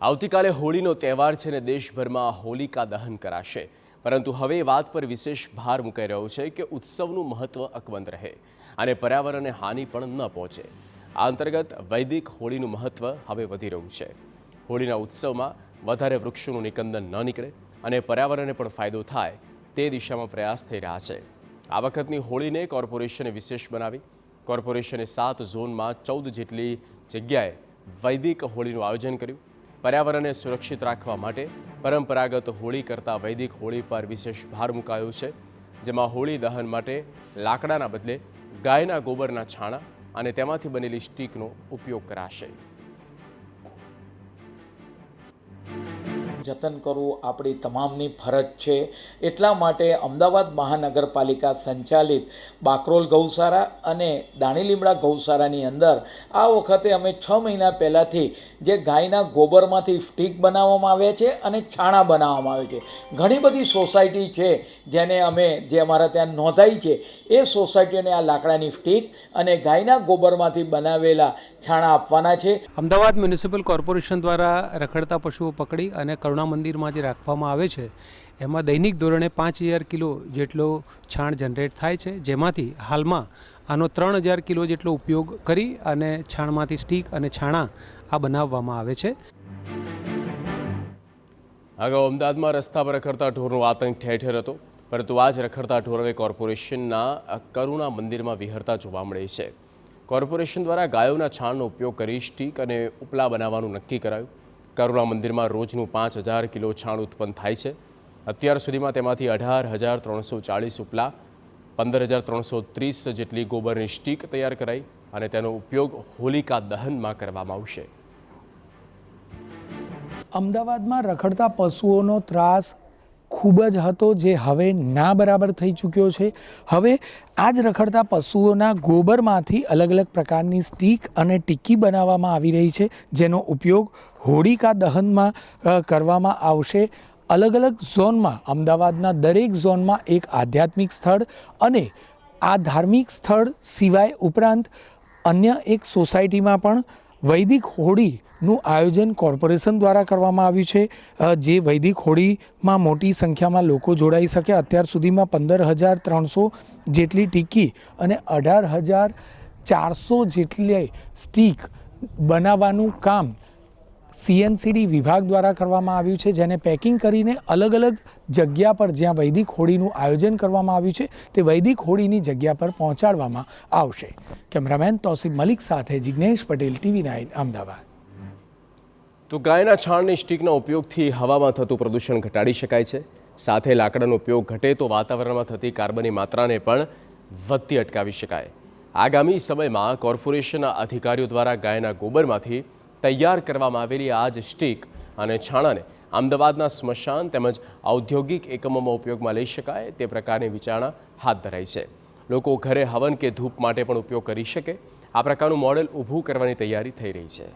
આવતીકાલે હોળીનો તહેવાર છે અને દેશભરમાં હોલિકા દહન કરાશે, પરંતુ હવે એ વાત પર વિશેષ ભાર મુકાઈ રહ્યો છે કે ઉત્સવનું મહત્વ અકબંધ રહે અને પર્યાવરણને હાનિ પણ ન પહોંચે। આ અંતર્ગત વૈદિક હોળીનું મહત્વ હવે વધી રહ્યું છે। હોળીના ઉત્સવમાં વધારે વૃક્ષોનું નિકંદન ન નીકળે અને પર્યાવરણને પણ ફાયદો થાય તે દિશામાં પ્રયાસ થઈ રહ્યા છે। આ વખતની હોળીને કોર્પોરેશને વિશેષ બનાવી। કોર્પોરેશને 7 ઝોનમાં 14 જેટલી જગ્યાએ વૈદિક હોળીનું આયોજન કર્યું। पर्यावरण सुरक्षित राखवा माटे परंपरागत होली करता वैदिक होली पर विशेष भार मुकायो छे, जेमां होली दहन माटे लाकडाना बदले गायना गोबरना छाणा अने तेमांथी बनेली स्टीकनो उपयोग कराशे। जतन करવું આપણી તમામની ફરજ છે। એટલા માટે અમદાવાદ મહાનગરપાલિકા સંચાલિત બાકરોલ ગૌશાળા અને દાણીલીમડા ગૌશાળાની અંદર આ વખતે અમે 6 મહિના પહેલાંથી જે ગાયના ગોબરમાંથી સ્ટીક બનાવવામાં આવે છે અને છાણા બનાવવામાં આવે છે। ઘણી બધી સોસાયટી છે જેને અમે જે અમારા ત્યાં નોંધાઈ છે એ સોસાયટીને આ લાકડાની સ્ટીક અને ગાયના ગોબરમાંથી બનાવેલા છાણા આપવાના છે। અમદાવાદ મ્યુનિસિપલ કોર્પોરેશન દ્વારા રખડતા પશુઓ પકડી અને કરુણા મંદિરમાં જે રાખવામાં આવે છે એમાં દૈનિક ધોરણે 5000 કિલો જેટલો છાણ જનરેટ થાય છે, જેમાંથી હાલમાં આનો 3000 કિલો જેટલો ઉપયોગ કરી અને છાણમાંથી સ્ટીક અને છાણા આ બનાવવામાં આવે છે। અગાઉ અમદાવાદમાં રસ્તા પર રખડતા ઢોરનો આતંક ઠેર ઠેર હતો, પરંતુ આ જ રખડતા ઢોર હવે કોર્પોરેશનના કરુણા મંદિરમાં વિહરતા જોવા મળે છે। કોર્પોરેશન દ્વારા ગાયોના છાણનો ઉપયોગ કરી સ્ટીક અને ઉપલા બનાવવાનું નક્કી કરાયું। કરુણા મંદિરમાં રોજનું 5000 કિલો છાણ ઉત્પન્ન થાય છે। અત્યાર સુધીમાં તેમાંથી 18340 ઉપલા, 15330 જેટલી ગોબરની સ્ટીક તૈયાર કરાઈ અને તેનો ઉપયોગ હોલિકા દહનમાં કરવામાં આવશે। અમદાવાદમાં રખડતા પશુઓનો ત્રાસ ખૂબ જ હતો, જે હવે ના બરાબર થઈ ચૂક્યો છે। હવે આ જ રખડતા પશુઓના ગોબરમાંથી અલગ અલગ પ્રકારની સ્ટીક અને ટિક્કી બનાવવામાં આવી રહી છે, જેનો ઉપયોગ હોળિકા દહનમાં કરવામાં આવશે। અલગ અલગ ઝોનમાં, અમદાવાદના દરેક ઝોનમાં એક આધ્યાત્મિક સ્થળ અને આ ધાર્મિક સ્થળ સિવાય ઉપરાંત અન્ય એક સોસાયટીમાં પણ વૈદિક હોળીનું આયોજન કોર્પોરેશન દ્વારા કરવામાં આવ્યું છે, જે વૈદિક હોળીમાં મોટી સંખ્યામાં લોકો જોડાઈ શકે। અત્યાર સુધીમાં 15300 જેટલી ટિક્કી અને 18400 જેટલી સ્ટીક બનાવવાનું કામ CNCD વિભાગ દ્વારા કરવામાં આવ્યું છે, જેને પેકિંગ કરીને અલગ અલગ જગ્યા પર જ્યાં વૈદિક હોળીનું આયોજન કરવામાં આવ્યું છે તે વૈદિક હોળીની જગ્યા પર પહોંચાડવામાં આવશે। કેમેરામેન તૌસીફ મલિક સાથે જિગ્નેશ પટેલ, TV9 અમદાવાદ। તો ગાયના છાણની સ્ટીકના ઉપયોગથી હવામાં થતું પ્રદૂષણ ઘટાડી શકાય છે, સાથે લાકડાનો ઉપયોગ ઘટે તો વાતાવરણમાં થતી કાર્બનની માત્રાને પણ વધતી અટકાવી શકાય। આગામી સમયમાં કોર્પોરેશનના અધિકારીઓ દ્વારા ગાયના ગોબરમાંથી તૈયાર કરવામાં આવેલી આ જ સ્ટીક અને છાણાને અમદાવાદના સ્મશાન તેમજ ઔદ્યોગિક એકમોમાં ઉપયોગમાં લઈ શકાય તે પ્રકારની વિચારણા હાથ ધરાઈ છે। લોકો ઘરે હવન કે ધૂપ માટે પણ ઉપયોગ કરી શકે આ પ્રકારનું મોડેલ ઊભું કરવાની તૈયારી થઈ રહી છે।